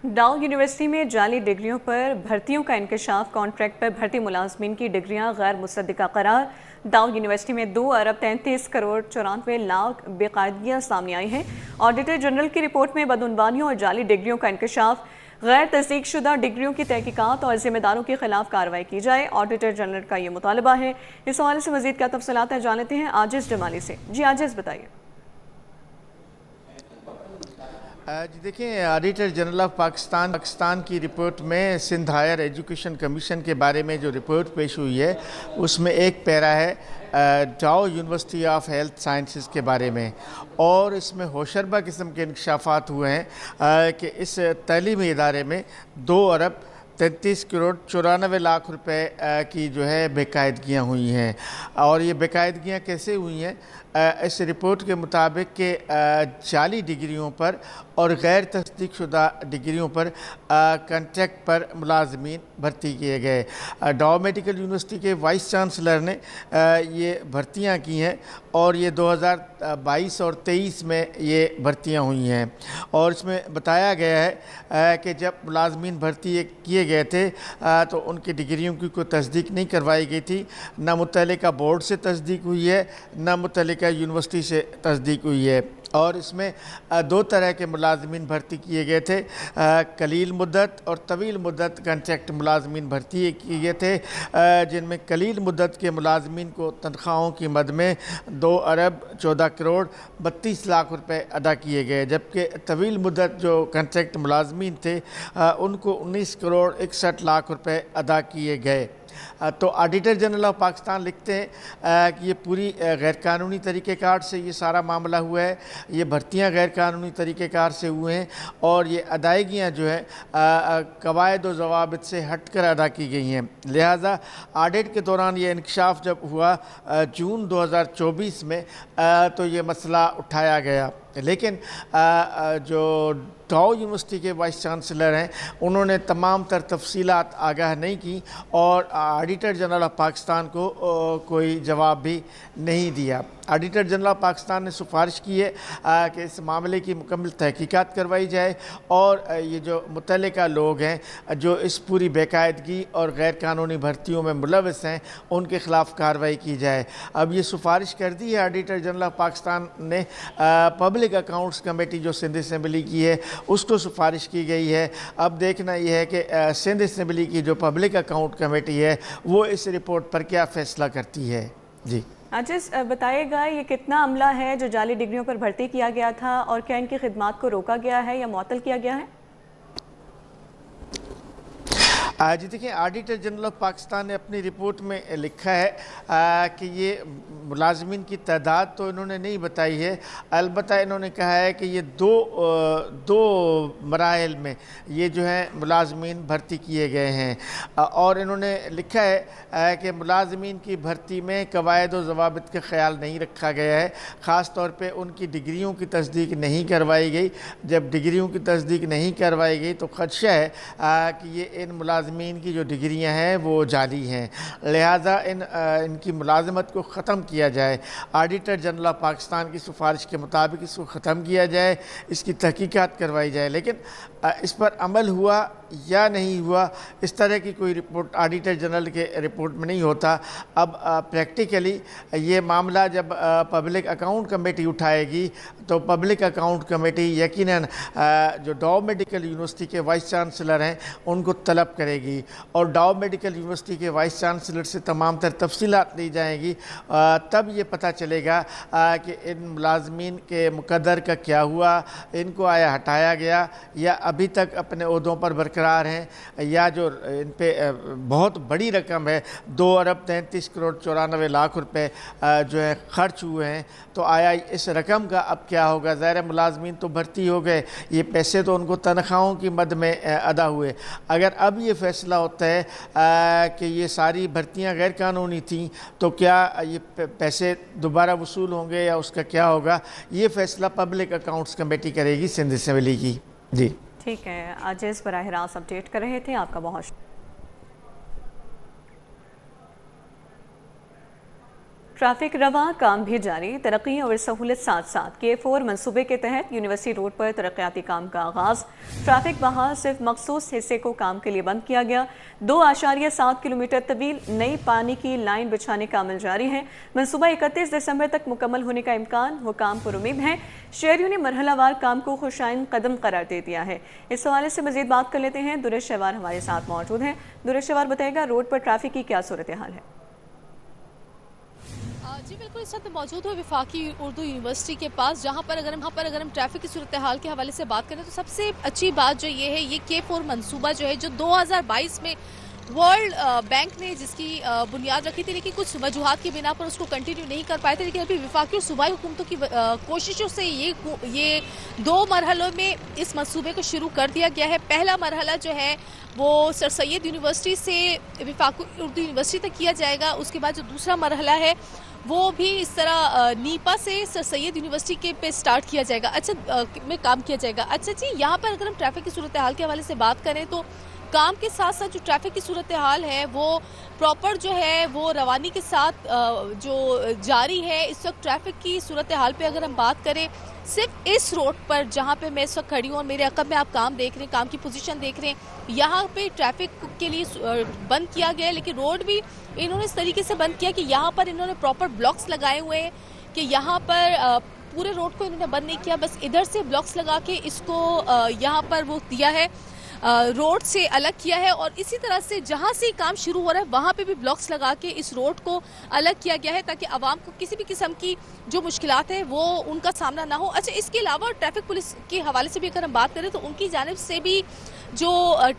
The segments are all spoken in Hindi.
डाउ यूनिवर्सिटी में जाली डिग्रियों पर भर्तियों का इंकशाफ, कॉन्ट्रैक्ट पर भर्ती मुलाजमीन की डिग्रियां गैर मुसद्दिका करार। डाउ यूनिवर्सिटी में 2 अरब 33 करोड़ 94 लाख बेकायदगियां सामने आई हैं। ऑडिटर जनरल की रिपोर्ट में बदउनवानियों और जाली डिग्रियों का इंकशाफ, गैर तस्दीक शुदा डिग्रियों की तहकीकात और जिम्मेदारों के खिलाफ कार्रवाई की जाए। ऑडिटर जनरल का ये मुतालबा है। इस हवाले से मजीद क्या तफसीलात है जान लेते हैं आजिज़ जमाली से। जी आजिज़, बताइए। जी देखिए, ऑडिटर जनरल ऑफ पाकिस्तान की रिपोर्ट में सिंध हायर एजुकेशन कमीशन के बारे में जो रिपोर्ट पेश हुई है उसमें एक पैरा है डाउ यूनिवर्सिटी ऑफ हेल्थ साइंसेस के बारे में, और इसमें होशरबा किस्म के इंकशाफात हुए हैं कि इस तलीमी इदारे में 2 अरब 33 करोड़ 94 लाख रुपए की जो है बेकायदगियाँ हुई हैं। और ये बेकायदगियाँ कैसे हुई हैं? इस रिपोर्ट के मुताबिक के जाली डिग्रियों पर और गैर तस्दीक शुदा डिग्रियों पर कॉन्ट्रैक्ट पर मुलाजमीन भर्ती किए गए। डाउ मेडिकल यूनिवर्सिटी के वाइस चांसलर ने ये भर्तियां की हैं और ये 2022 और 23 में ये भर्तियां हुई हैं। और इसमें बताया गया है कि जब मुलाजमीन भर्ती किए गए थे तो उनकी डिग्रियों की कोई तस्दीक नहीं करवाई गई थी, ना मुतल्लिका बोर्ड से तस्दीक हुई है, ना मुतल्लिका यूनिवर्सिटी से तस्दीक हुई है। और इसमें 2 तरह के मुलाजमीन भर्ती किए गए थे, कलील मुद्दत और तवील मुद्दत कॉन्ट्रैक्ट मुलाजमीन भर्ती किए गए थे, जिनमें कलील मुद्दत के मुलाजमीन को तनख्वाहों की मद में 2 अरब 14 करोड़ 32 लाख रुपए अदा किए गए, जबकि तवील मुद्दत जो कॉन्ट्रैक्ट मुलाजमीन थे उनको 19 करोड़ 61 लाख रुपए अदा किए गए। तो ऑडिटर जनरल ऑफ पाकिस्तान लिखते हैं कि ये पूरी गैरकानूनी तरीक़ेकार से ये सारा मामला हुआ है, ये भर्तियां गैरकानूनी तरीक़ेकार से हुए हैं और ये अदायगियां जो है कवायद व ज़वाबित से हट कर अदा की गई हैं। लिहाजा ऑडिट के दौरान ये इंकशाफ जब हुआ जून 2024 में तो ये मसला उठाया गया, लेकिन जो डाउ यूनिवर्सिटी के वाइस चांसलर हैं उन्होंने तमाम तर तफसीलात आगाह नहीं की और ऑडिटर जनरल ऑफ पाकिस्तान को कोई जवाब भी नहीं दिया। ऑडिटर जनरल ऑफ पाकिस्तान ने सिफारिश की है कि इस मामले की मुकम्मल तहकीकात करवाई जाए और ये जो मुतल्लिका लोग हैं जो इस पूरी बेकायदगी और गैर कानूनी भर्तियों में मुलविस हैं उनके ख़िलाफ़ कार्रवाई की जाए। अब ये सिफारिश कर दी है ऑडिटर जनरल ऑफ पाकिस्तान ने, पब्लिक अकाउंट्स कमेटी जो सिंध असम्बली की है उसको सिफारिश की गई है। अब देखना यह है कि सिंध असम्बली की जो पब्लिक अकाउंट कमेटी है वो इस रिपोर्ट पर क्या फ़ैसला करती है। जी आजिज़, बताइएगा ये कितना अमला है जो जाली डिग्रियों पर भर्ती किया गया था और क्या इनकी खिदमात को रोका गया है या मुअत्तल किया गया है? जी देखिए, ऑडिटर जनरल ऑफ पाकिस्तान ने अपनी रिपोर्ट में लिखा है कि ये मुलाजमीन की तादाद तो इन्होंने नहीं बताई है, अलबत्ता इन्होंने कहा है कि ये दो मराहल में ये जो है मुलाजमीन भर्ती किए गए हैं। और इन्होंने लिखा है कि मुलाजमीन की भर्ती में कवायद व ज़वाबित का ख्याल नहीं रखा गया है, ख़ास तौर पे उनकी डिग्रियों की तस्दीक नहीं करवाई गई। जब डिग्रियों की तस्दीक नहीं करवाई गई तो ख़दशा है कि ये इन मुलाजमीन की जो डिग्रियां हैं वो जाली हैं, लिहाजा इनकी मुलाजमत को ख़त्म किया जाए। ऑडिटर जनरल ऑफ पाकिस्तान की सिफारिश के मुताबिक इसको ख़त्म किया जाए, इसकी तहकीकात करवाई जाए, लेकिन इस पर अमल हुआ या नहीं हुआ इस तरह की कोई रिपोर्ट ऑडिटर जनरल के रिपोर्ट में नहीं होता। अब प्रैक्टिकली ये मामला जब पब्लिक अकाउंट कमेटी उठाएगी तो पब्लिक अकाउंट कमेटी यकीनन जो डाउ मेडिकल यूनिवर्सिटी के वाइस चांसलर हैं उनको तलब करेगी और डाउ मेडिकल यूनिवर्सिटी के वाइस चांसलर से तमाम तर तफसीलात ली जाएंगी। तब ये पता चलेगा कि इन मुलाजमीन के मुकद्दर का क्या हुआ, इनको आया हटाया गया या अभी तक अपने ओहदों पर बरकरार हैं, या जो इन पे बहुत बड़ी रकम है 2 अरब 33 करोड़ 94 लाख रुपए जो है ख़र्च हुए हैं, तो आया इस रकम का अब क्या होगा। ज़ाहिर मुलाजमीन तो भर्ती हो गए, ये पैसे तो उनको तनख्वाहों की मद में अदा हुए। अगर अब ये फ़ैसला होता है कि ये सारी भर्तियां गैर कानूनी थीं तो क्या ये पैसे दोबारा वसूल होंगे या उसका क्या होगा, ये फ़ैसला पब्लिक अकाउंट्स कमेटी करेगी सिंध असम्बली की। जी ठीक है, आजिज़ बराह रास्त अपडेट कर रहे थे, आपका बहुत ट्रैफिक रवा, काम भी जारी। तरक्की और सहूलत साथ साथ K4 मंसूबे के तहत यूनिवर्सिटी रोड पर तरक्याती काम का आगाज। ट्रैफिक बहाल सिर्फ मखसूस हिस्से को काम के लिए बंद किया गया। 2.7 किलोमीटर तवील नई पानी की लाइन बिछाने का अमल जारी है। मंसूबा 31 दिसंबर तक मुकम्मल होने का इम्कान, हुकाम पुरुमीद है। शहरियों ने मरहलावार काम को खुशाइन कदम करार दे दिया है। इस हवाले से मजीद बात कर लेते हैं। दुरेश शहवार हमारे साथ मौजूद हैं। दुरेश शहवार बताएगा, रोड पर ट्रैफिक की क्या सूरत हाल है? जी बिल्कुल, इस वक्त मौजूद हो वफाकी उर्दू यूनिवर्सिटी के पास, जहां पर अगर हम ट्रैफिक की सूरत हाल के हवाले से बात करें तो सबसे अच्छी बात जो ये है, ये K4 मंसूबा जो है, जो 2022 में वर्ल्ड बैंक ने जिसकी बुनियाद रखी थी, लेकिन कुछ वजूहात की बिना पर उसको कंटिन्यू नहीं कर पाए थे। लेकिन अभी वफाकी और सूबाई हुकूमतों की कोशिशों से ये 2 मरहलों में इस मंसूबे को शुरू कर दिया गया है। पहला मरहला जो है वो सर सैयद यूनिवर्सिटी से वफाकी उर्दू यूनिवर्सिटी तक किया जाएगा। उसके बाद जो दूसरा मरहला है वो भी इस तरह नीपा से सर सैयद यूनिवर्सिटी के पे स्टार्ट किया जाएगा। में काम किया जाएगा। अच्छा जी, यहाँ पर अगर हम ट्रैफिक की सूरत हाल के हवाले से बात करें तो काम के साथ साथ जो ट्रैफिक की सूरत हाल है वो प्रॉपर जो है वो रवानी के साथ जो जारी है। इस वक्त ट्रैफिक की सूरत हाल पे अगर हम बात करें, सिर्फ इस रोड पर जहाँ पे मैं इस वक्त खड़ी हूँ और मेरे अकब में आप काम देख रहे हैं, काम की पोजीशन देख रहे हैं, यहाँ पे ट्रैफिक के लिए बंद किया गया है। लेकिन रोड भी इन्होंने इस तरीके से बंद किया कि यहाँ पर इन्होंने प्रॉपर ब्लॉक्स लगाए हुए हैं कि यहाँ पर पूरे रोड को इन्होंने बंद नहीं किया, बस इधर से ब्लॉक्स लगा के इसको यहाँ पर वो दिया है, रोड से अलग किया है। और इसी तरह से जहां से काम शुरू हो रहा है वहां पे भी ब्लॉक्स लगा के इस रोड को अलग किया गया है, ताकि आवाम को किसी भी किस्म की जो मुश्किलात है वो उनका सामना ना हो। अच्छा, इसके अलावा ट्रैफिक पुलिस के हवाले से भी अगर हम बात करें तो उनकी जानिब से भी जो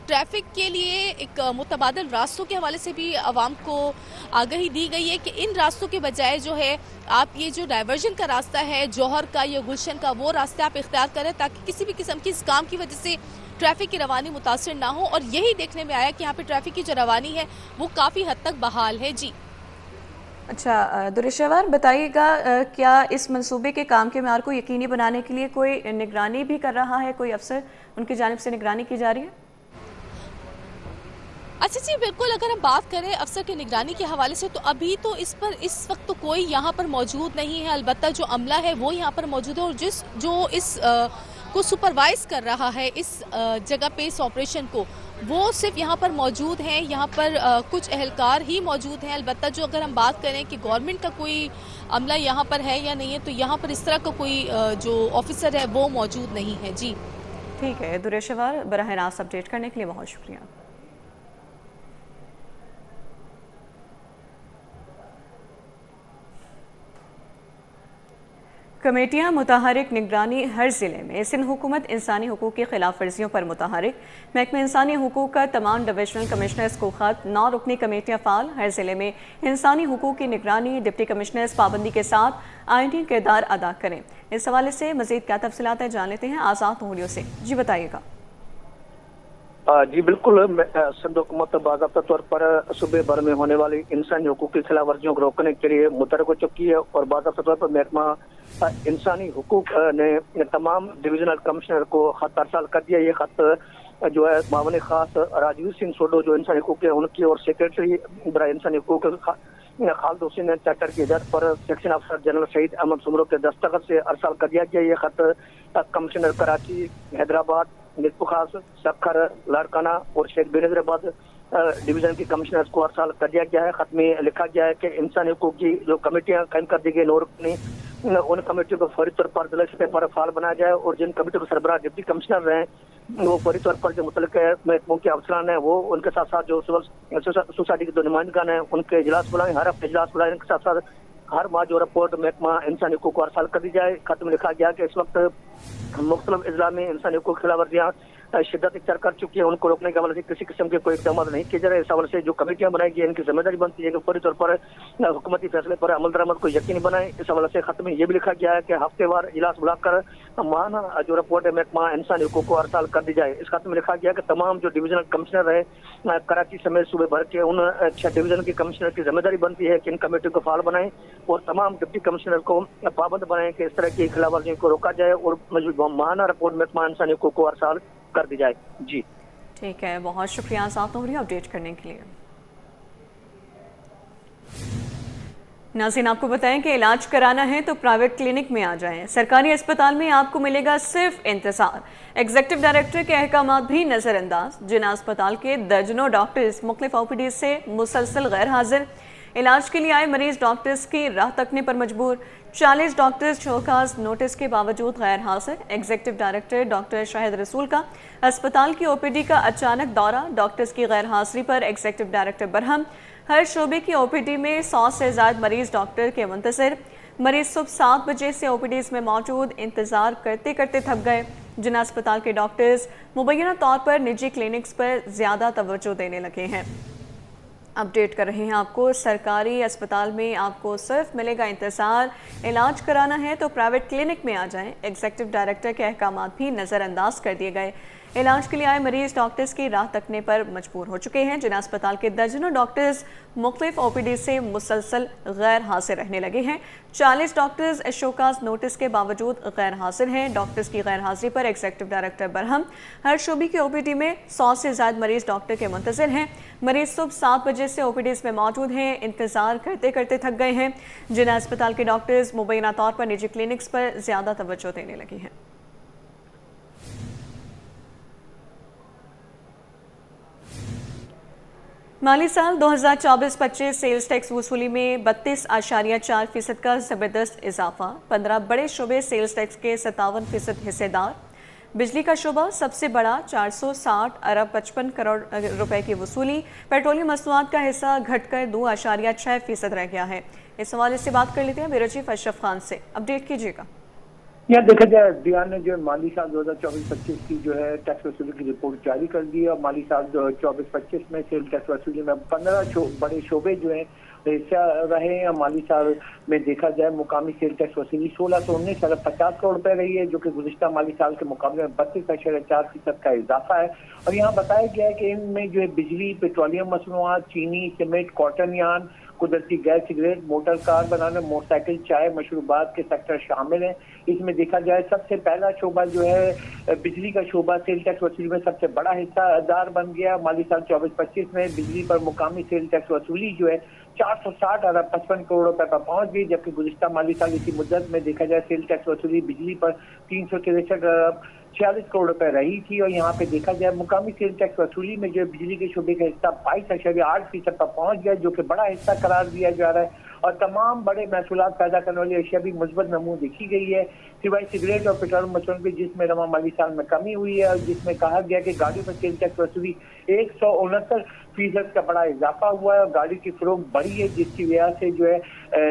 ट्रैफिक के लिए एक मुतबादल रास्तों के हवाले से भी आवाम को आगाही दी गई है कि इन रास्तों के बजाय जो है आप ये जो डाइवर्जन का रास्ता है जौहर का या गुलशन का, वो रास्ते आप इख्तियार करें ताकि किसी भी किस्म की इस काम की वजह से ट्रैफिक की रवानी मुतासिर ना हो। और यही देखने में आया कि यहाँ पे ट्रैफिक की जो रवानी है वो काफ़ी हद तक बहाल है। जी अच्छा दुरेशवर, बताइएगा क्या इस मंसूबे के काम के म्यार को यकीनी बनाने के लिए कोई निगरानी भी कर रहा है, कोई अफसर उनकी जानिब से निगरानी की जा रही है? अच्छा जी बिल्कुल, अगर हम बात करें अफसर की निगरानी के हवाले से तो अभी तो इस वक्त तो कोई यहाँ पर मौजूद नहीं है। अलबत्ता जो अमला है वो यहाँ पर मौजूद है और जो इस को सुपरवाइज कर रहा है इस जगह पे इस ऑपरेशन को, वो सिर्फ यहाँ पर मौजूद हैं। यहाँ पर कुछ एहलकार ही मौजूद हैं। अलबत्ता जो अगर हम बात करें कि गवर्नमेंट का कोई अमला यहाँ पर है या नहीं है, तो यहाँ पर इस तरह का कोई जो ऑफिसर है वो मौजूद नहीं है। जी ठीक है दुरेशवर, बराह रास्त अपडेट करने के लिए बहुत शुक्रिया। कमेटियाँ मुतहरिक निगरानी हर ज़िले में। सिंध हुकूमत इंसानी हुकूक की खिलाफ वर्जियों पर मुतहरिक। महकमा इंसानी हुकूक का तमाम डिविजनल कमिश्नर्स को खत। 9 रुकनी कमेटियाँ फ़ाल। हर ज़िले में इंसानी हुकूक की निगरानी डिप्टी कमिश्नर्स पाबंदी के साथ आईनी किरदार अदा करें। इस हवाले से मज़ीद क्या तफसीलात है जान लेते हैं आज़ाद तोहलियों से। जी बताइएगा। जी बिल्कुल, सिंध हुकूमत बाज़ाब्ता तौर पर सूबे भर में होने वाली इंसानी हुकूक की खिलाफ वर्जियों को रोकने के लिए मुतहरिक हो चुकी है और बाज़ाब्ता तौर पर महकमा इंसानी हुकूक ने तमाम डिविजनल कमिश्नर को खत अरसाल कर दिया। ये खत जो है मामले खास राजवीर सिंह सोडो जो इंसानी हुकूक है उनकी और सेक्रेटरी बरा इंसानी हुकूक खालिद हुसैन चार्टर की हिदायत पर सेक्शन अफसर जनरल शहीद अहमद सुमरो के दस्तखत से अरसाल कर दिया गया। ये खत कमिश्नर कराची, हैदराबाद, खास सखर, लाड़काना और शेख बेनज़ीराबाद डिवीजन की कमिश्नर्स को अरसाल कर दिया गया है। खत में लिखा गया है कि इंसानी हुकूक की जो कमेटियां कायम कर दी गई उन कमेटियों को फौरी तौर पर जिला सतह पर फाल बनाया जाए और जिन कमेटियों के सरबराह डिप्टी कमिश्नर रहे वो फौरी तौर पर जो मुतल्लिक़ महकमों के अफसरान हैं वो उनके साथ साथ जो सोसाइटी के जो नुमाइंदगान हैं उनके इजलास बुलाएं, हर हफ्ते इजलास बुलाएं। इनके साथ साथ हर माह जो रिपोर्ट महकमा इंसानी हुकूक को अरसाल कर दी जाए। खत में लिखा गया कि इस वक्त मुख्तलिफ अजला में इंसानी हुकूक की खिलाफ वर्जियाँ शिद्दत इख्तियार कर चुकी है, उनको रोकने के हवाले से किसी किस्म के कोई इक़दाम नहीं किए जा रहे। इस हवाले से जो कमेटियां बनाई गई इनकी जिम्मेदारी बनती है कि फौरी तौर पर हुकूमती फैसले पर अमल दरामद को यकीनी बनाए। इस हवाले से खत में यह भी लिखा गया है कि हफ्तेवार इजलास बुलाकर माहाना जो रिपोर्ट है महकमा इंसानी हुकूक को अरसाल कर दी जाए। इस खत में लिखा गया कि तमाम जो डिवीजनल कमिश्नर रहे कराची समेत सूबे भर के उन 6 डिवीजन के कमिश्नर की जिम्मेदारी बनती है कि इन कमेटियों को फाल बनाएं और तमाम डिप्टी कमिश्नर को पाबंद बनाएं कि इस तरह की खिलाफ वर्जियों को रोका जाए और माहाना रिपोर्ट महकमा इंसानी हुकूक को अरसाल कर दी जाए। जी ठीक है, बहुत शुक्रिया आज़ाद तोहरी अपडेट करने के लिए। नाज़रीन, आपको बताएं कि इलाज कराना है तो प्राइवेट क्लिनिक में आ जाएं। सरकारी अस्पताल में आपको मिलेगा सिर्फ इंतजार। एग्जीक्यूटिव डायरेक्टर के अहकाम भी नज़रअंदाज। जिना अस्पताल के दर्जनों डॉक्टर्स मुख्तलिफ ओपीडी से मुसलसल गैर हाजिर। इलाज के लिए आए मरीज डॉक्टर्स की राह तकने पर मजबूर। 40 डॉक्टर्स शोकाज नोटिस के बावजूद गैर हाजिर। एग्जीक्यूटिव डायरेक्टर डॉक्टर शाहिद रसूल का अस्पताल की ओपीडी का अचानक दौरा। डॉक्टर्स की गैर हाजिरी पर एग्जीक्यूटिव डायरेक्टर बरहम। हर शोबे की ओपीडी में 100 से ज़्यादा मरीज डॉक्टर के मुंतज़िर। मरीज सुबह 7 बजे से ओपीडीज़ में मौजूद, इंतज़ार करते करते थक गए। जिना अस्पताल के डॉक्टर्स मुबैना तौर पर निजी क्लिनिक्स पर ज़्यादा तवज्जो देने लगे हैं। अपडेट कर रहे हैं आपको, सरकारी अस्पताल में आपको सिर्फ मिलेगा इंतज़ार। इलाज कराना है तो प्राइवेट क्लिनिक में आ जाएं। एग्जीक्यूटिव डायरेक्टर के अहकाम भी नज़रअंदाज कर दिए गए। इलाज के लिए आए मरीज डॉक्टर्स की राह तकने पर मजबूर हो चुके हैं। जिना अस्पताल के दर्जनों डॉक्टर्स मुख्तलिफ ओपीडी से मुसलसल गैर हाजिर रहने लगे हैं। 40 डॉक्टर्स शोकाज नोटिस के बावजूद गैर हाजिर हैं। डॉक्टर्स की गैर हाजिरी पर एग्जीक्यूटिव डायरेक्टर बरहम। हर शोबे की ओपीडी में 100 से ज़्यादा मरीज डॉक्टर के मुंतज़िर हैं। मरीज सुबह 7 बजे से ओपीडीज़ में मौजूद हैं, इंतज़ार करते करते थक गए हैं। जिना अस्पताल के डॉक्टर्स मुबैना तौर पर निजी क्लिनिक्स पर ज़्यादा तवज्जो देने लगे हैं। माली साल 2024-25 सेल्स टैक्स वसूली में 32.4% का ज़बरदस्त इजाफा। 15 बड़े शोबे सेल्स टैक्स के 57% हिस्सेदार। बिजली का शोबा सबसे बड़ा 460 अरब 55 करोड़ रुपए की वसूली। पेट्रोलियम मसनूआत का हिस्सा घटकर 2.6% रह गया है। इस हवाले से बात कर लेते हैं ब्यूरो चीफ अशरफ खान से। अपडेट कीजिएगा। यह देखा जाए, एसडीआर ने जो माली साल 2024-25 की जो है टैक्स वसूली की रिपोर्ट जारी कर दी है और माली साल 2024-25 में सेल टैक्स वसूली में 15 बड़े शोबे जो हैं हिस्सा रहे हैं। माली साल में देखा जाए मुकामी सेल टैक्स वसूली 1619 अरब 50 करोड़ रुपए रही है, जो कि गुज़िश्ता माली साल के मुकाबले में 32.4% का इजाफा है। और यहाँ बताया गया है कि इनमें जो है बिजली, पेट्रोलियम मसनूआत, चीनी, सीमेंट, कॉटन यार्न, कुदरती गैस, सिगरेट, मोटर कार बनाने, मोटरसाइकिल, चाय, मशरूबात के सेक्टर शामिल हैं। इसमें देखा जाए सबसे पहला शोबा जो है बिजली का शोबा सेल टैक्स वसूली में सबसे बड़ा हिस्सादार बन गया। माली साल 24-25 में बिजली पर मुकामी सेल टैक्स वसूली जो है 460 अरब 55 करोड़ रुपए पर पहुंच गई, जबकि गुज़िश्ता माली साल इसी मुद्दत में देखा जाए सेल टैक्स वसूली बिजली पर 363 अरब 46 करोड़ रुपए रही थी। और यहाँ पे देखा जाए मुकामी सेल टैक्स वसूली में जो बिजली के शोबे का हिस्सा 22.8% पर पहुंच गया, जो कि बड़ा हिस्सा करार दिया जा रहा है। और तमाम बड़े महसूलात पैदा करने वाली अशिया भी मुस्बत नमू देखी गई है, सिवाय सिगरेट और पेट्रोलियम मसनूआत के, जिसमें रवा माली साल में कमी हुई है और जिसमें कहा गया कि गाड़ियों पर सेल टैक्स वसूली 169% का बड़ा इजाफा हुआ है और गाड़ी की फरोख्त बढ़ी है, जिसकी वजह से जो है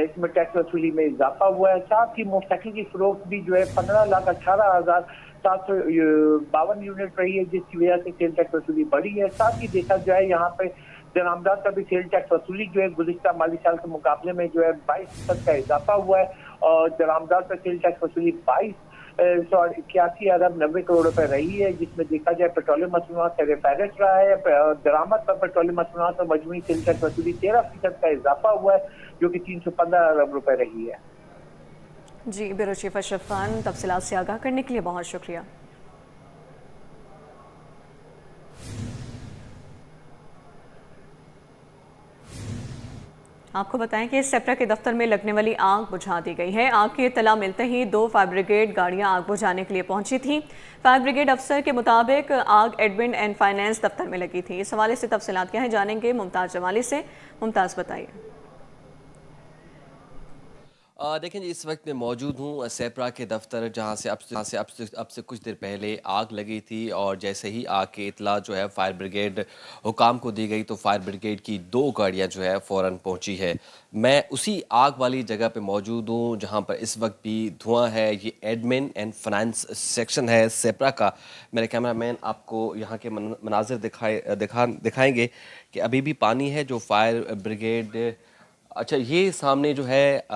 इसमें टैक्स वसूली में इजाफा हुआ है। साथ ही मोटरसाइकिल की फरोख्त भी जो है 15,18,752 यूनिट रही है, जिसकी वजह से सेल टैक्स वसूली बढ़ी है। साथ ही देखा जाए यहाँ पे दरामदात का भी सेल टैक्स वसूली जो है गुज़िश्ता माली साल के मुकाबले में जो है 22% का इजाफा हुआ है और दरामदात पर सेल टैक्स वसूली 81 अरब 90 करोड़ रुपए रही है, जिसमें देखा जाए पेट्रोलियम मसनूआत से फहरिस्त रहा है। दरामद पर पेट्रोलियम मसनूआत और मजमूई सेल टैक्स वसूली 13% का इजाफा हुआ है, जो कि 315 अरब रुपए रही है। जी, ब्यूरो चीफ अशरफ खान, तफसीलात से आगाह करने के लिए बहुत शुक्रिया। आपको बताएं कि सेप्रा के दफ्तर में लगने वाली आग बुझा दी गई है। आग की इत्तला मिलते ही 2 फायर ब्रिगेड गाड़ियां आग बुझाने के लिए पहुंची थी। फायर ब्रिगेड अफसर के मुताबिक आग एडमिन एंड फाइनेंस दफ्तर में लगी थी। इस हवाले से तफसीलात क्या है जानेंगे मुमताज़ जमाली से। मुमताज़ बताइए। देखें जी, इस वक्त मैं मौजूद हूँ सेप्रा के दफ्तर, जहाँ से अब से कुछ देर पहले आग लगी थी और जैसे ही आग की इतला जो है फायर ब्रिगेड हुकाम को दी गई तो फायर ब्रिगेड की 2 गाड़ियाँ जो है फ़ौरन पहुँची है। मैं उसी आग वाली जगह पे मौजूद हूँ जहाँ पर इस वक्त भी धुआं है। ये एडमिन एंड फाइनेंस सेक्शन है सेप्रा का। मेरे कैमरामैन आपको यहाँ के मनाजिर दिखाएंगे कि अभी भी पानी है। जो फायर ब्रिगेड, अच्छा, ये सामने जो है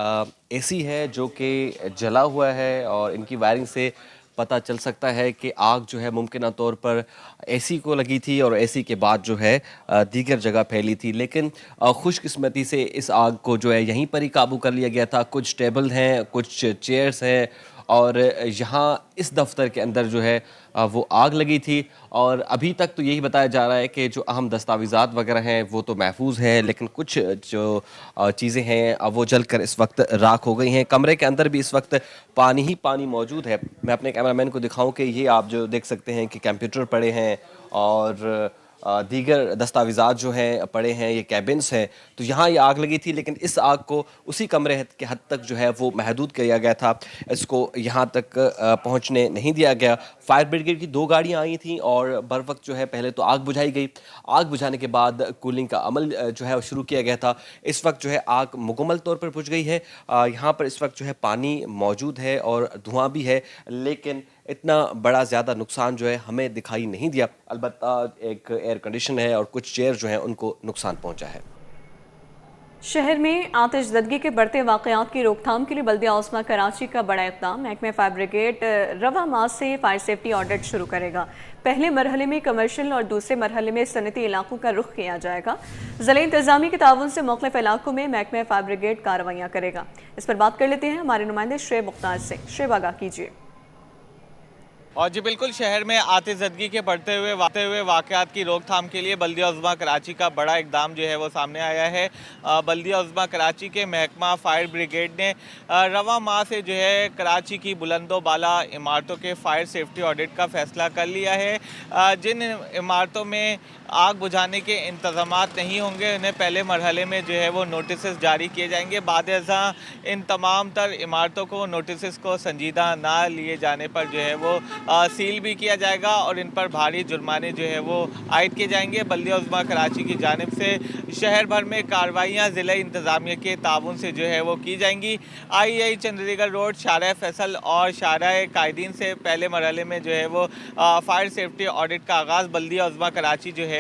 एसी है जो कि जला हुआ है और इनकी वायरिंग से पता चल सकता है कि आग जो है मुमकिन तौर पर एसी को लगी थी और एसी के बाद जो है दीगर जगह फैली थी। लेकिन खुशकिस्मती से इस आग को जो है यहीं पर ही काबू कर लिया गया था। कुछ टेबल हैं, कुछ चेयर्स हैं और यहाँ इस दफ्तर के अंदर जो है वो आग लगी थी। और अभी तक तो यही बताया जा रहा है कि जो अहम दस्तावेज़ात वगैरह हैं वो तो महफूज हैं, लेकिन कुछ जो चीज़ें हैं वो जलकर इस वक्त राख हो गई हैं। कमरे के अंदर भी इस वक्त पानी ही पानी मौजूद है। मैं अपने कैमरामैन को दिखाऊं कि ये आप जो देख सकते हैं कि कंप्यूटर पड़े हैं और दीगर दस्तावेज़ात जो हैं पड़े हैं, ये कैबिन्स हैं। तो यहाँ ये आग लगी थी, लेकिन इस आग को उसी कमरे के हद तक जो है वो महदूद किया गया था, इसको यहाँ तक पहुँचने नहीं दिया गया। फायर ब्रिगेड की 2 गाड़ियाँ आई थीं और बर वक्त जो है पहले तो आग बुझाई गई। आग बुझाने के बाद कूलिंग का अमल जो है शुरू किया गया था। इस वक्त जो है आग मुकम्मल तौर पर बुझ गई है। यहाँ पर इस वक्त जो है पानी मौजूद है और धुआं भी है, लेकिन इतना बड़ा ज़्यादा नुकसान जो है हमें दिखाई नहीं दिया। अलबत्ता एक एयर कंडीशन है और कुछ चेयर जो हैं उनको नुकसान पहुंचा है। शहर में आतिशज़दगी के बढ़ते वाक़यात की रोकथाम के लिए बल्दिया उस्मा कराची का बड़ा इक़दाम। महकमे फायर ब्रिगेड रवा माह से फायर सेफ्टी ऑडिट शुरू करेगा। पहले मरहले में कमर्शियल और दूसरे मरहले में सनती इलाकों का रुख किया जाएगा। ज़िला इंतज़ामी के ताउन से मुख्तलिफ इलाकों में महकमे फायर ब्रिगेड कार्रवाइयाँ करेगा। इस पर बात कर लेते हैं हमारे नुमाइंदे शुएब मुख्तार से। शुएब, आगाह कीजिए। और जी बिल्कुल, शहर में आतिशज़दगी के बढ़ते हुए वाक़यात की रोकथाम के लिए बल्दिया उज़्मा कराची का बड़ा इक़दाम जो है वो सामने आया है। बल्दिया उज़्मा कराची के महकमा फायर ब्रिगेड ने रवा माह से जो है कराची की बुलंदो बाला इमारतों के फायर सेफ्टी ऑडिट का फ़ैसला कर लिया है। जिन इमारतों में आग बुझाने के इंतज़ामात नहीं होंगे उन्हें पहले मरहले में जो है वो नोटिस जारी किए जाएंगे। बाद-ए-ज़ा इन तमाम तर इमारतों को नोटिस को संजीदा ना लिए जाने पर जो है वो सील भी किया जाएगा और इन पर भारी जुर्माने जो है वो आयद किए जाएंगे। बल्दिया उज़्मा कराची की जानिब से शहर भर में कार्रवाइयाँ ज़िला इंतज़ामिया के ताउन से जो है वो की जाएंगी। आई चंडीगढ़ रोड, शाहराह फैसल और शाहराह कायदीन से पहले मरहले में जो है वो फायर सेफ्टी ऑडिट का आगाज़ बल्दिया उज़्मा कराची जो है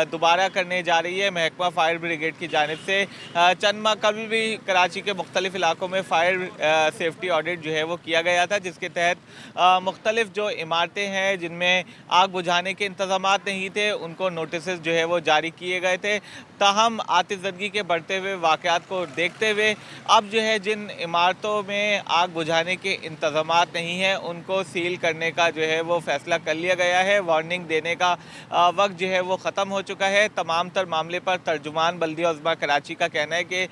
दोबारा करने जा रही है। महकमा फायर ब्रिगेड की जानिब से चंद माह कबल भी कराची के मुख्तलिफ इलाकों में फायर सेफ्टी ऑडिट जो है वो किया गया था, जिसके तहत मुख्तलिफ जो इमारतें हैं जिनमें आग बुझाने के इंतज़ामात नहीं थे उनको नोटिस जो है वो जारी किए गए थे। ताहम आतिशज़दगी के बढ़ते हुए वाक़यात को देखते हुए अब जो है जिन इमारतों में आग बुझाने के इंतज़ामात नहीं हैं उनको सील करने का जो है वो फ़ैसला कर लिया गया है। वार्निंग देने का वक्त जो है वो ख़त्म हो चुका है। तमाम तर मामले पर तर्जुमान बल्दिया उज़्मा कराची का कहना है कि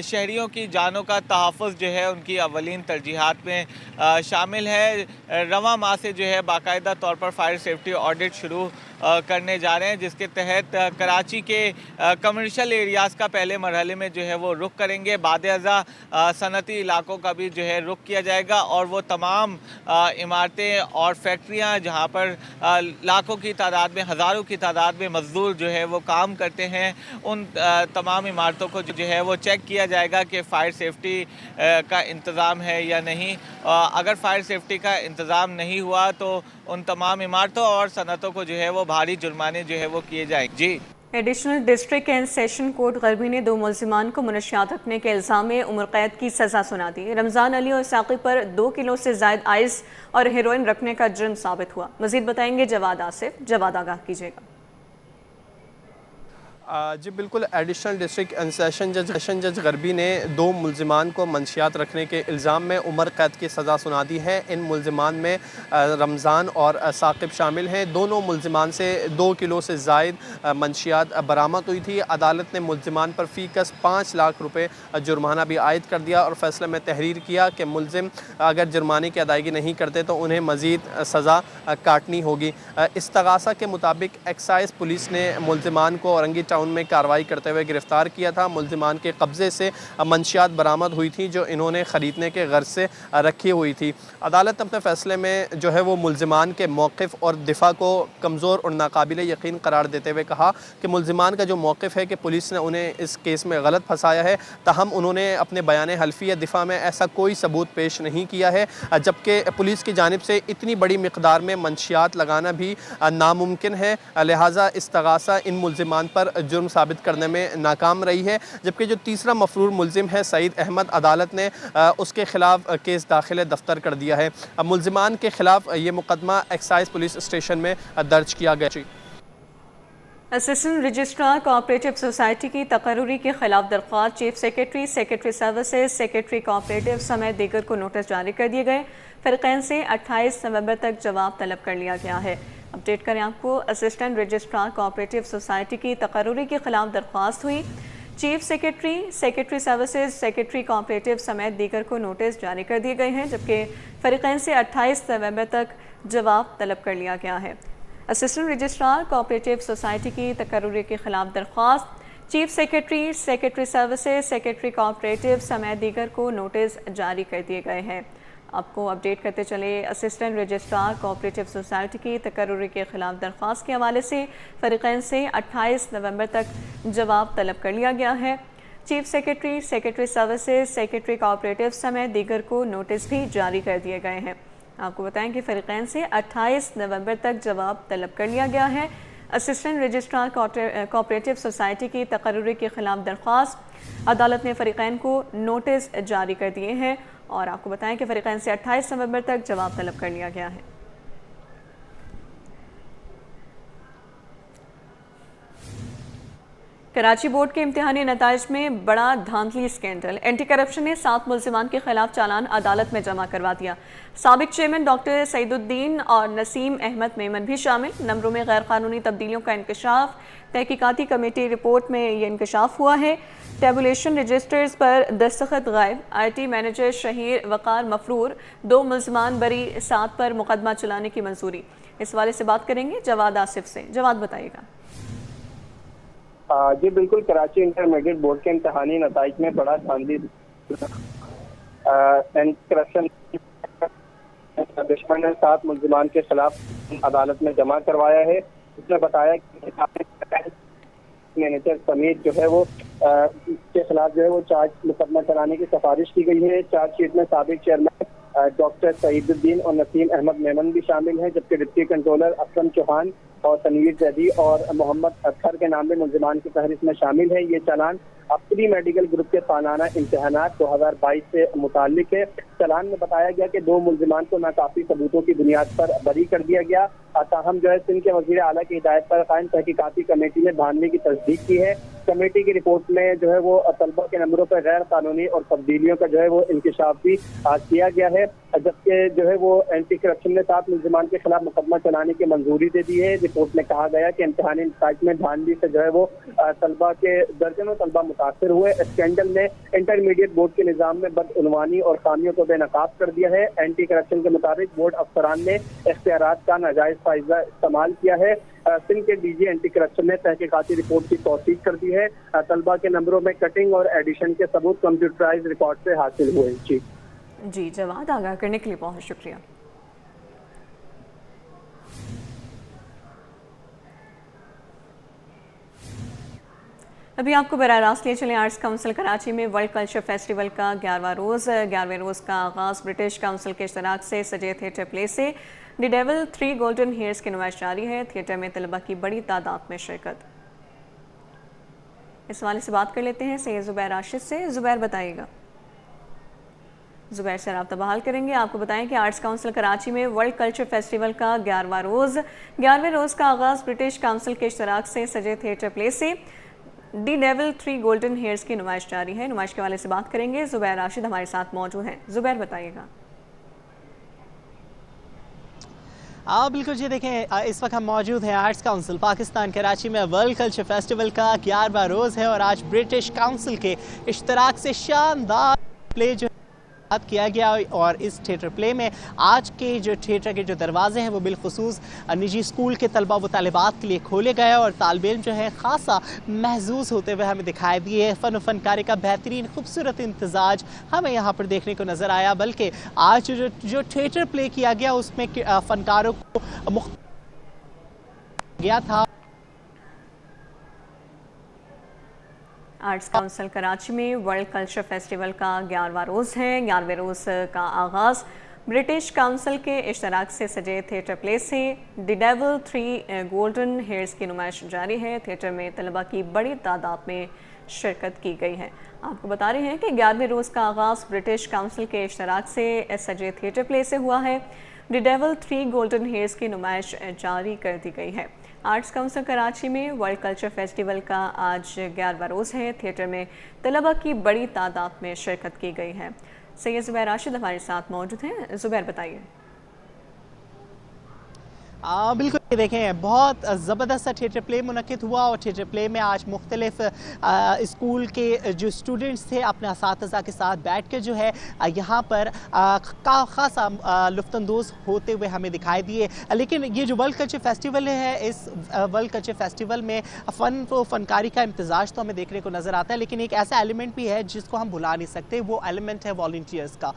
शहरियों की जानों का तहफ़्फ़ुज़ जो है उनकी अवलीन तरजीहात में शामिल है। रवा माह से जो है बाकायदा तौर पर फायर सेफ्टी ऑडिट शुरू करने जा रहे हैं, जिसके तहत कराची के कमर्शियल एरियाज़ का पहले मरहले में जो है वो रुख करेंगे। बाद-ए-ज़ा सनती इलाकों का भी जो है रुख किया जाएगा और वो तमाम इमारतें और फैक्ट्रियां जहां पर लाखों की तादाद में, हज़ारों की तादाद में मज़दूर जो है वो काम करते हैं, उन तमाम इमारतों को जो है वो चेक किया जाएगा कि फ़ायर सेफ्टी का इंतज़ाम है या नहीं। अगर फ़ायर सेफ्टी का इंतज़ाम नहीं हुआ तो उन तमाम इमारतों और सनतों को जो है वो भारी जुर्माने जो है वो किए जाएंगे। जी, additional district and session court गरबी ने 2 मुल्ज़िमान को मुनशियात रखने के इल्ज़ाम में उम्र कैद की सज़ा सुना दी। रमज़ान अली और साक़िब पर 2 किलो से ज़ायद आइस और हेरोइन रखने का जुर्म साबित हुआ। मज़ीद बताएंगे जवाद आसिफ। जवाद, आगाह कीजिएगा। जी बिल्कुल, एडिशनल डिस्ट्रिक्ट एंड सेशन जज गरबी ने 2 मुल्ज़िमान को मंशियात रखने के इल्ज़ाम में उम्र कैद की सज़ा सुना दी है। इन मुल्ज़िमान में रमज़ान और साक़िब शामिल हैं। दोनों मुल्ज़िमान से 2 किलो से ज़ायद मंशियात बरामद हुई थी। अदालत ने मुल्ज़िमान पर फ़ीकस 5 लाख रुपए जुर्माना भी आयद कर दिया और फैसले में तहरीर किया कि मुल्ज़िम अगर जुर्माने की अदायगी नहीं करते तो उन्हें मज़ीद सज़ा काटनी होगी। इस्तगासा के मुताबिक एक्साइज़ पुलिस ने मुल्ज़िमान को औरंगी टाउन में कार्रवाई करते हुए गिरफ्तार किया था। मुल्ज़िमान के कब्ज़े से मंशियात बरामद हुई थी जो इन्होंने ख़रीदने के गर्ज से रखी हुई थी। अदालत अपने फ़ैसले में जो है वो मुल्ज़िमान के मौक़िफ़ और दिफ़ा को कमज़ोर और नाकाबिल यकीन करार देते हुए कहा कि मुल्ज़िमान का जो मौक़िफ़ है कि पुलिस ने उन्हें इस केस में गलत फंसाया है, ताहम उन्होंने अपने बयान हल्फ़ी या दिफ़ा में ऐसा कोई सबूत पेश नहीं किया है, जबकि पुलिस की जानिब से इतनी बड़ी मिक़दार में मंशियात लगाना भी नामुमकिन है। लिहाजा इस्तगासा इन मुल्ज़िमान पर जुर्म साबित करने में नाकाम रही है। जबकि जो तीसरा मफरूर मुल्ज़िम है सईद अहमद, अदालत ने उसके ख़िलाफ़ केस दाखिल दफ्तर कर दिया है। मुल्ज़िमान के ख़िलाफ़ ये मुकदमा एक्साइज़ पुलिस स्टेशन में दर्ज किया गया। असिस्टेंट रजिस्ट्रार कोऑपरेटिव सोसाइटी की तकर्रुरी के खिलाफ दरख्वास्त chief secretary, secretary services, secretary cooperative समेत दीगर को नोटिस जारी कर दिए गए। फ़रीक़ैन से 28 नवंबर तक जवाब तलब कर लिया गया है। अपडेट करें आपको, असिस्टेंट रजिस्ट्रार कोऑपरेटिव सोसाइटी की तकर्रुरी के खिलाफ दरख्वास्त हुई। Chief secretary, secretary services, secretary cooperative समेत दीगर को नोटिस जारी कर दिए गए हैं, जबकि फ़रीक़ैन से 28 नवंबर तक जवाब तलब कर लिया गया है। असिस्टेंट रजिस्ट्रार कोऑपरेटिव सोसाइटी की तकर्रुरी के खिलाफ दरख्वास्त, chief secretary, secretary services, secretary cooperative समेत दीगर को नोटिस जारी कर दिए गए हैं। आपको अपडेट करते चले, असिस्टेंट रजिस्ट्रार कोऑपरेटिव सोसाइटी की तकर्रुरी के खिलाफ दरख्वास्त के हवाले से फ़रीक़ैन से 28 नवंबर तक जवाब तलब कर लिया गया है। Chief secretary, secretary services, secretary cooperative समेत दीगर को नोटिस भी जारी कर दिए गए हैं। आपको बताएं कि फ़रीक़ैन से 28 नवंबर तक जवाब तलब कर लिया गया है। असिस्टेंट रजिस्ट्रार कोऑपरेटिव सोसाइटी की तकर्रुरी के खिलाफ दरख्वास्त, अदालत ने फ़रीक़ैन को नोटिस जारी कर दिए हैं और आपको बताएं कि फ़रीक़ैन से 28 नवंबर तक जवाब तलब कर लिया गया है। कराची बोर्ड के इम्तिहानी नताइज में बड़ा धांधली स्कैंडल, एंटी करप्शन ने 7 मुल्ज़िमान के खिलाफ चालान अदालत में जमा करवा दिया। साबिक चेयरमैन डॉक्टर सईदुद्दीन और नसीम अहमद मेमन भी शामिल। नंबरों में गैर कानूनी तब्दीलियों का इंकशाफ, तहकीकाती कमेटी रिपोर्ट में ये इंकशाफ हुआ है। टेबुलेशन रजिस्टर्स पर दस्तखत गायब, IT मैनेजर शहीर वक़ार मफरूर, 2 मुल्ज़िमान बरी, 7 पर मुकदमा चलाने की मंजूरी। इस वाले से बात करेंगे जवाद आसिफ से। जवाद बताइएगा। जी बिल्कुल, कराची इंटरमीडिएट बोर्ड के इम्तहानी नताइज में बड़ा धांधली करप्शन दुश्मन ने 7 मुल्ज़िमान के खिलाफ अदालत में जमा करवाया है। उसने बताया कि मैनेजर समेत जो है वो के खिलाफ जो है वो मुकदमा चलाने की सिफारिश की गई है। चार्जशीट में साबिक चेयरमैन डॉक्टर सईदुद्दीन और नसीम अहमद मेमन भी शामिल हैं, जबकि डिप्टी कंट्रोलर असलम चौहान और तनवीर जैदी और मोहम्मद अख्तर के नाम में मुल्ज़िमान की फहरिस्त में शामिल है। ये चालान प्री मेडिकल ग्रुप के सालाना इम्तिहानात 2022 से मुताल्लिक है। चालान में बताया गया कि 2 मुल्ज़िमान को नाकाफी सबूतों की बुनियाद पर बरी कर दिया गया। ताहम जो है सिंध के वज़ीर आला की हिदायत पर कायम तहकीकाती कमेटी ने धांधली की तस्दीक की है। कमेटी की रिपोर्ट में जो है वो तलबा के नंबरों पर गैर कानूनी और तब्दीलियों का जो है वो इंकशाफ भी किया गया है, जबकि जो है वो एंटी करप्शन ने 7 मुल्ज़िमान के खिलाफ मुकदमा चलाने की मंजूरी दे दी है। रिपोर्ट में कहा गया कि इम्तिहानी नताइज में धांधली से जो है वो तलबा के दर्जनों तलबा मुतासर हुए। स्कैंडल ने इंटरमीडिएट बोर्ड के निज़ाम में बदउनवानी और खामियों को बेनकाब कर दिया है। एंटी करप्शन के मुताबिक बोर्ड अफसरान ने इख्तियारात का नाजायज फायदा इस्तेमाल किया है। सिंध के DG एंटी करप्शन ने तहकीकाती रिपोर्ट की तौसीक कर दी है। तलबा के नंबरों में कटिंग और एडिशन के सबूत कंप्यूटराइज रिकॉर्ड से हासिल हुए। जी जवाद, आगाह करने के लिए बहुत शुक्रिया। अभी आपको बराह रास्त ले चले, आर्ट्स काउंसिल कराची में वर्ल्ड कल्चर फेस्टिवल का 11वां रोज़ का आगाज़ ब्रिटिश काउंसिल के इश्तराक से सजे थिएटर प्ले से द डेविल 3 गोल्डन हेयर्स की नुमाइश जारी है। थिएटर में तलबा की बड़ी तादाद में शिरकत। इस वाले से बात कर लेते हैं सैयद ज़ुबैर राशिद से। ज़ुबैर बताइएगा। ज़ुबैर से रब्ता बहाल करेंगे। आपको बताएं कि आर्ट्स काउंसिल कराची में वर्ल्ड कल्चर फेस्टिवल का 11वां रोज़ का आगाज़ ब्रिटिश काउंसिल के इश्तराक से सजे थिएटर प्ले से द डेविल 3 गोल्डन हेयर्स की नुमाइश जारी है। नुमाइश के वाले से बात करेंगे। ज़ुबैर राशिद हमारे साथ मौजूद हैं। ज़ुबैर बताइएगा। बिल्कुल जी, देखें इस वक्त हम मौजूद हैं आर्ट्स काउंसिल पाकिस्तान कराची में। वर्ल्ड कल्चर फेस्टिवल का 11वां रोज़ है और आज ब्रिटिश काउंसिल के इश्तराक से शानदार प्ले जो किया गया और इस थिएटर प्ले में आज के जो थिएटर के जो दरवाजे हैं वो बिलखुसूस निजी स्कूल के तलबा व तालिबात के लिए खोले गए और तालिब इल्म जो है ख़ासा महजूज होते हुए हमें दिखाई दिए। फ़न फ़नकारी का बेहतरीन खूबसूरत इम्तजाज हमें यहाँ पर देखने को नज़र आया। बल्कि आज जो थिएटर प्ले किया गया उसमें फ़नकारों को गया था। आर्ट्स काउंसिल कराची में वर्ल्ड कल्चर फेस्टिवल का 11वां रोज़ है। 11वें रोज़ का आगाज़ ब्रिटिश काउंसिल के इश्तराक से सजे थिएटर प्ले से द डेविल 3 गोल्डन हेयर्स की नुमाइश जारी है। थिएटर में तलबा की बड़ी तादाद में शिरकत की गई है। आपको बता रहे हैं कि 11वें रोज़ का आगाज़ ब्रिटिश काउंसिल के इश्तराक से सजे थिएटर प्ले से हुआ है। द डेविल 3 गोल्डन हेयर्स की नुमाइश जारी कर दी गई है। आर्ट्स काउंसिल कराची में वर्ल्ड कल्चर फेस्टिवल का आज 11वां रोज़ है। थिएटर में तलबा की बड़ी तादाद में शिरकत की गई है। सैयद ज़ुबैर राशिद हमारे साथ मौजूद हैं। ज़ुबैर बताइए। बिल्कुल, ये देखें बहुत ज़बरदस्त थिएटर प्ले मुनक़िद हुआ और थिएटर प्ले में आज मुख्तलिफ स्कूल के जो स्टूडेंट्स थे अपने असातिज़ा के साथ बैठ कर जो है यहाँ पर ख़ासा लुत्फ़अंदोज़ होते हुए हमें दिखाई दिए। लेकिन ये जो वर्ल्ड कल्चर फेस्टिवल है, इस वर्ल्ड कल्चर फेस्टिवल में फ़नकारी का इम्तिज़ाज तो हमें देखने को नज़र आता है, लेकिन एक ऐसा एलिमेंट भी है जिसको हम भुला नहीं सकते, वो एलिमेंट है वॉलंटियर्स का।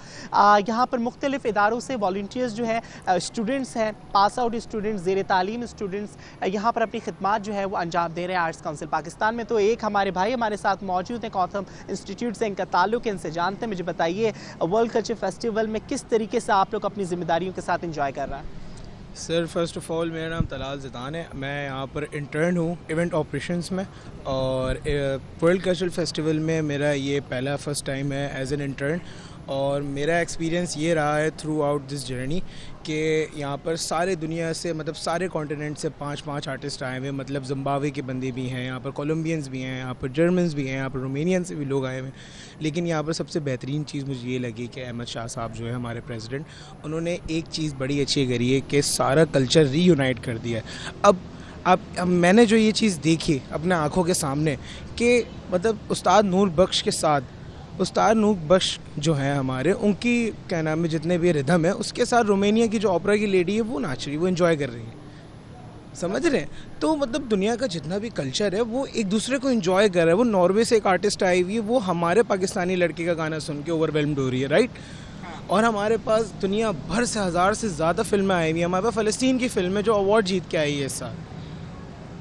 यहाँ पर मुख्तलिफ इदारों से वॉलंटियर्स जो है, स्टूडेंट्स हैं, पास आउट स्टूडेंट्स, ज़ेर तालीम स्टूडेंट्स यहाँ पर अपनी खिदमात जो है वो अंजाम दे रहे हैं आर्ट्स काउंसिल पाकिस्तान में। तो एक हमारे भाई हमारे साथ मौजूद हैं कौथम इंस्टीट्यूट से, इनका ताल्लुक है, इनसे जानते हैं। मुझे बताइए, वर्ल्ड कल्चर फेस्टिवल में किस तरीके से आप लोग अपनी जिम्मेदारियों के साथ इंजॉय कर रहा है? सर फर्स्ट ऑफ़ ऑल मेरा नाम तलाल ज़िदान है, मैं यहाँ पर इंटर्न हूँ इवेंट ऑपरेशंस में, और वर्ल्ड कल्चरल फेस्टिवल में मेरा ये पहला फर्स्ट टाइम है एज एन इंटर्न। और मेरा एक्सपीरियंस ये रहा है थ्रू आउट दिस जर्नी कि यहाँ पर सारे दुनिया से, मतलब सारे कॉन्टिनेंट से 5 आर्टिस्ट आए हुए, मतलब ज़िम्बाब्वे के बंदे भी हैं, यहाँ पर कोलम्बियंस भी हैं, यहाँ पर जर्मन्स भी हैं, यहाँ पर रोमेनियन से भी लोग आए हुए हैं। लेकिन यहाँ पर सबसे बेहतरीन चीज़ मुझे ये लगी कि अहमद शाह साहब जो है हमारे प्रेसिडेंट, उन्होंने एक चीज़ बड़ी अच्छी करी है कि सारा कल्चर रीयूनाइट कर दिया है। अब मैंने जो ये चीज़ देखी अपने आँखों के सामने कि मतलब उस्ताद नूर बख्श के साथ, उस्ताद नूर बख्श जो हैं हमारे, उनकी क्या नाम है जितने भी रिदम है, उसके साथ रोमेनिया की जो ओपेरा की लेडी है वो नाच रही है, वो एंजॉय कर रही है, समझ रहे हैं? तो मतलब दुनिया का जितना भी कल्चर है वो एक दूसरे को एंजॉय कर रहा है। वो नॉर्वे से एक आर्टिस्ट आई हुई है, वो हमारे पाकिस्तानी लड़के का गाना सुन के ओवरवेल्म्ड हो रही है, राइट? और हमारे पास दुनिया भर से 1000 से ज़्यादा फिल्में आई हुई हैं। हमारे पास फ़लस्तीन की फिल्म है जो अवार्ड जीत के आई है इस साल।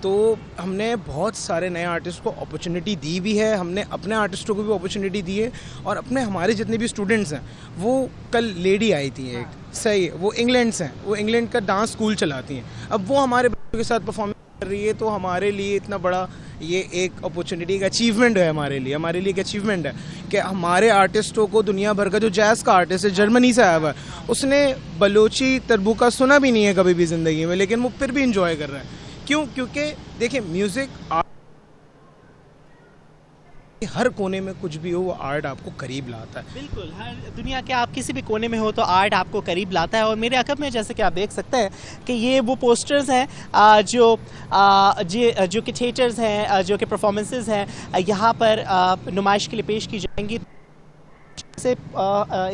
तो हमने बहुत सारे नए आर्टिस्ट को अपॉर्चुनिटी दी भी है, हमने अपने आर्टिस्टों को भी अपॉर्चुनिटी दी है, और अपने हमारे जितने भी स्टूडेंट्स हैं, वो कल लेडी आई थी एक, सही है, वो इंग्लैंड से हैं, वो इंग्लैंड का डांस स्कूल चलाती हैं। अब वो हमारे बच्चों के साथ परफॉर्मेंस कर रही है, तो हमारे लिए इतना बड़ा ये एक अपॉर्चुनिटी, एक अचीवमेंट है हमारे लिए एक अचीवमेंट है कि हमारे आर्टिस्टों को, दुनिया भर का जो जैज़ का आर्टिस्ट है, जर्मनी से आया हुआ है, उसने बलोची तरबूका सुना भी नहीं है कभी भी ज़िंदगी में, लेकिन वो फिर भी इंजॉय कर रहा है। क्यों? क्योंकि देखिए, म्यूज़िक हर कोने में कुछ भी हो, वो आर्ट आपको करीब लाता है। बिल्कुल, हर दुनिया के आप किसी भी कोने में हो तो आर्ट आपको करीब लाता है। और मेरे अकब में जैसे कि आप देख सकते हैं कि ये वो पोस्टर्स हैं जो कि थिएटर्स हैं, जो कि परफॉर्मेंसेस हैं, यहाँ पर नुमाइश के लिए पेश की जाएंगी। से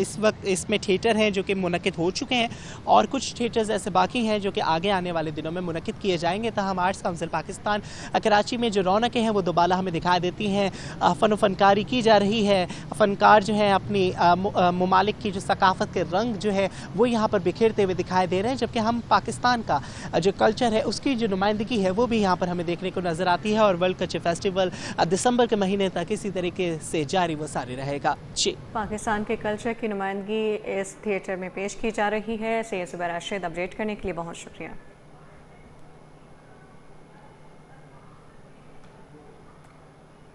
इस वक्त इसमें थिएटर हैं जो कि मुनक़िद हो चुके हैं, और कुछ थिएटर्स ऐसे बाकी हैं जो कि आगे आने वाले दिनों में मुनक़िद किए जाएंगे। ताहम आर्ट्स काउंसिल पाकिस्तान कराची में जो रौनकें हैं वो दोबारा हमें दिखा देती हैं। फ़न व फ़नकारी की जा रही है, फ़नकार जो हैं अपनी ममालिक की जो सकाफ़त के रंग जो है वो यहाँ पर बिखेरते हुए दिखाई दे रहे हैं, जबकि हम पाकिस्तान का जो कल्चर है उसकी जो नुमाइंदगी है वो भी यहाँ पर हमें देखने को नज़र आती है। और वर्ल्ड कल्चर फेस्टिवल दिसंबर के महीने तक इसी तरीके से जारी व सारी रहेगा। जी, पाकिस्तान के कल्चर की नुमाइंदगी इस थिएटर में पेश की जा रही है। सैयद ज़ुबैर राशिद, अपडेट करने के लिए बहुत शुक्रिया।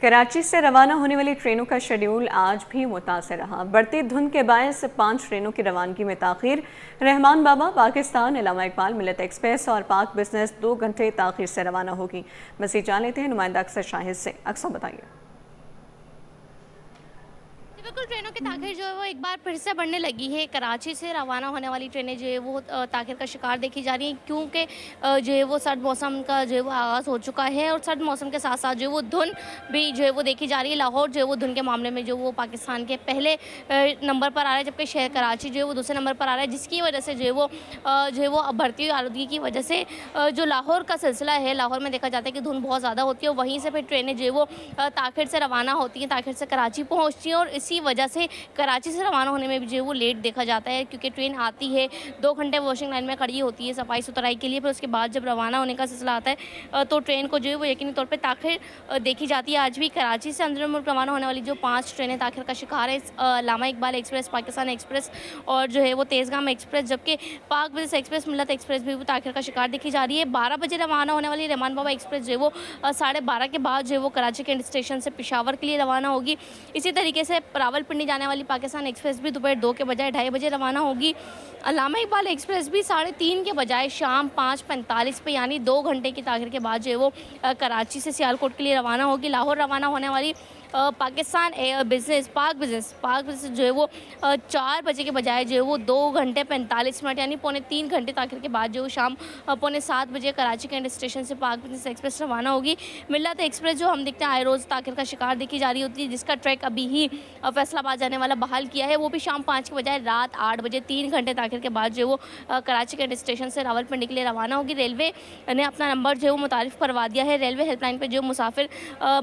कराची से रवाना होने वाली ट्रेनों का शेड्यूल आज भी मुतासिर रहा। बढ़ती धुंध के बायस 5 ट्रेनों की रवानगी में ताख़ीर। रहमान बाबा, पाकिस्तान, इलामा इकबाल, मिल्लत एक्सप्रेस और पाक बिजनेस 2 घंटे ताख़ीर से रवाना होगी। मज़ीद जान लेते हैं नुमाइंदा अक्सर शाहिद से। अक्सर बताइए। बिल्कुल, ट्रेनों की ताख़ीर जो है वो एक बार फिर से बढ़ने लगी है। कराची से रवाना होने वाली ट्रेनें जो है वो ताख़ीर का शिकार देखी जा रही हैं, क्योंकि जो है वो सर्द मौसम का जो है वो आगाज़ हो चुका है, और सर्द मौसम के साथ साथ जो है वो धुंध भी जो है वो देखी जा रही है। लाहौर जो है वो धुंध के मामले में जो वो पाकिस्तान के पहले नंबर पर आ रहा है, जबकि शहर कराची जो है वो दूसरे नंबर पर आ रहा है, जिसकी वजह से जो है वो बढ़ती हुई आलूदगी की वजह से जो लाहौर का सिलसिला है, लाहौर में देखा जाता है कि धुंध बहुत ज़्यादा होती है, और वहीं से फिर ट्रेनें जो है वो ताख़ीर से रवाना होती हैं, ताख़ीर से कराची पहुँचती हैं, और इसी वजह से कराची से रवाना होने में भी जो है वो लेट देखा जाता है, क्योंकि ट्रेन आती है 2 घंटे वॉशिंग लाइन में खड़ी होती है सफाई सुथराई के लिए, फिर उसके बाद जब रवाना होने का सिलसिला आता है तो ट्रेन को जो है वो यकीनी तौर पे ताख़ीर देखी जाती है। आज भी कराची से अंदर मुल्क रवाना होने वाली जो 5 ट्रेनें ताख़ीर का शिकार है, लामा इकबाल एक्सप्रेस, पाकिस्तान एक्सप्रेस और जो है वो तेज़गाम एक्सप्रेस, जबकि पाक बिजनेस एक्सप्रेस, मिल्लत एक्सप्रेस भी ताख़ीर का शिकार देखी जा रही है। 12 बजे रवाना होने वाली रहमान बाबा एक्सप्रेस जो है वो 12:30 के बाद जो है वो कराची के स्टेशन से पेशावर के लिए रवाना होगी। इसी तरीके से रावलपिंडी जाने वाली पाकिस्तान एक्सप्रेस भी दोपहर 2 के बजाय 2:30 बजे रवाना होगी। अल्लामा इकबाल एक्सप्रेस भी 3:30 के बजाय शाम 5:45 पे, यानी 2 घंटे की ताख़ीर के बाद जो है वो कराची से सियालकोट के लिए रवाना होगी। लाहौर रवाना होने वाली पाकिस्तान एयर बिजनेस पाक बिजनेस जो है वो 4 बजे के बजाय जो है वो 2 घंटे 45 मिनट यानी पौने 3 घंटे ताखिर के बाद जो शाम पौने 7 बजे कराची कैंट स्टेशन से पाक बिजनेस एक्सप्रेस रवाना होगी। मिल्लत एक्सप्रेस जो हम देखते हैं आए रोज़ ताखिर का शिकार देखी जा रही होती है, जिसका ट्रैक अभी ही फैसलाबाद जाने वाला बहाल किया है, वो भी शाम 5 के बजाय रात 8 बजे 3 घंटे ताखिर के बाद जो है वो कराची कैंट स्टेशन से रावलपिंडी के लिए रवाना होगी। रेलवे ने अपना नंबर जो है वो मुतारिफ करवा दिया है। रेलवे हेल्पलाइन पर जो मुसाफिर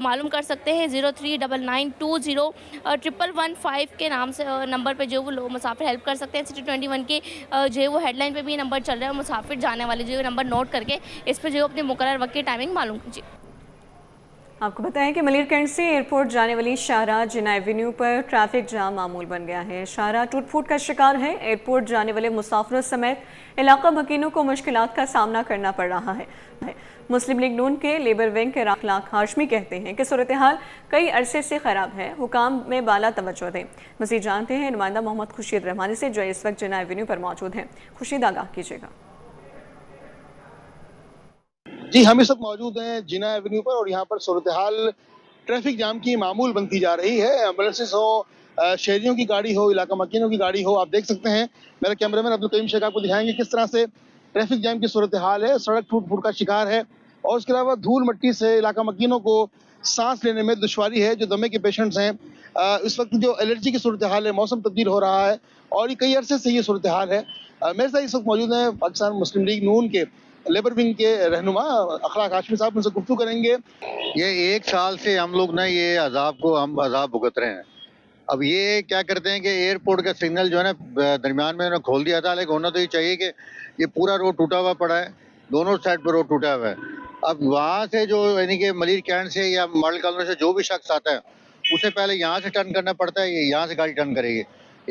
मालूम कर सकते हैं 0399201115 के नाम से नंबर पे जो वो लोग मुसाफिर हेल्प कर सकते हैं। सिटी 21 के जो है वो हेडलाइन पे भी नंबर चल रहा है, मुसाफिर जाने वाले जो नंबर नोट करके इस पर जो अपने मुकर्रर वक्त की टाइमिंग मालूम कीजिए। आपको बताएं कि मलिरकंड से एयरपोर्ट जाने वाली शाहराह जिन्ना एवेन्यू पर ट्रैफिक जाम मामूल बन गया है। शाहराह टूट फूट का शिकार है। एयरपोर्ट जाने वाले मुसाफिरों समेत इलाका मकीनों को मुश्किलात का सामना करना पड़ रहा है। मुस्लिम लीग नून के लेबर विंग के राखलाक हाशमी कहते हैं कि सूरत हाल कई अरसे से ख़राब है, हुकाम में बाला तवज्जो दें। मज़ीद जानते हैं नुमाइंदा मोहम्मद खुर्शीद रहमानी से जो इस वक्त जिन्ना एवेन्यू पर मौजूद हैं। खुर्शीद आगाह कीजिएगा। जी, हम इस वक्त मौजूद हैं जिन्ना एवेन्यू पर और यहाँ पर सूरत हाल ट्रैफिक जाम की मामूल बनती जा रही है। एम्बुलेंसेस हो, शहरियों की गाड़ी हो, इलाका मकीनों की गाड़ी हो, आप देख सकते हैं। मेरे कैमरामैन अब्दुल करीम शेख आपको दिखाएंगे किस तरह से ट्रैफिक जाम की सूरत हाल है। सड़क टूट फूट का शिकार है और उसके अलावा धूल मट्टी से इलाका मकीनों को सांस लेने में दुश्वारी है। जो दमे के पेशेंट्स हैं, इस वक्त जो एलर्जी की सूरत हाल है, मौसम तब्दील हो रहा है और ये कई अरसे से ये सूरत हाल है। मेरे साथ इस वक्त मौजूद हैं पाकिस्तान मुस्लिम लीग नून के लेबर विंग के रहनुमा अखलाक हाशमी साहब, उनसे गुफ्तगू करेंगे। ये 1 साल से हम लोग ना ये हम अजाब भुगत रहे हैं। अब ये क्या करते हैं कि एयरपोर्ट का सिग्नल जो है ना दरमियान में उन्होंने खोल दिया था, लेकिन होना तो ये चाहिए कि ये पूरा रोड टूटा हुआ पड़ा है, दोनों साइड पर रोड टूटा हुआ है। अब वहाँ से जो यानी कि मलिर कैंट से या मॉडल कॉलोनी से जो भी शख्स आता है उसे पहले यहाँ से टर्न करना पड़ता है, ये यहाँ से गाड़ी टर्न करेगी।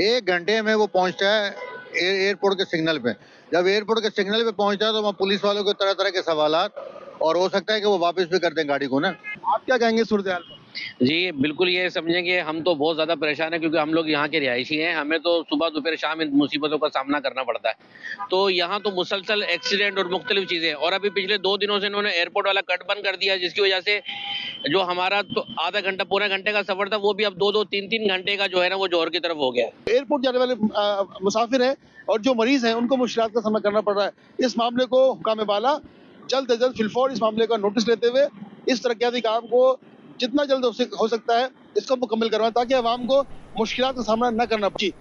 1 घंटे में वो पहुँचता है एयरपोर्ट के सिग्नल पे। जब एयरपोर्ट के सिग्नल पे पहुँचता है तो वहाँ पुलिस वालों को तरह तरह के सवालात और हो सकता है कि वो वापस भी कर दें गाड़ी को ना। आप क्या कहेंगे सूरत हाल? जी बिल्कुल, ये समझेंगे हम तो बहुत ज़्यादा परेशान हैं क्योंकि हम लोग यहाँ के रिहायशी हैं। हमें तो सुबह दोपहर शाम इन मुसीबतों का सामना करना पड़ता है। तो यहाँ तो मुसलसल एक्सीडेंट और मुख्तलिफ चीज़ें, और अभी पिछले 2 दिनों से इन्होंने एयरपोर्ट वाला कट बंद कर दिया, जिसकी वजह से जो हमारा तो आधा घंटा पौने घंटे का सफर था वो भी अब 2-2 3-3 घंटे का जो है ना वो जोहर की तरफ हो गया। एयरपोर्ट जाने वाले मुसाफिर हैं और जो मरीज हैं उनको मुश्किलात का सामना करना पड़ रहा है। इस मामले को हुकाम बाला जल्द से जल्द फिलफौर इस मामले का नोटिस लेते हुए इस तरक्याती काम को जितना जल्द हो सकता है इसको मुकम्मल करवाएं ताकि आवाम को मुश्किलात का सामना न करना पड़े।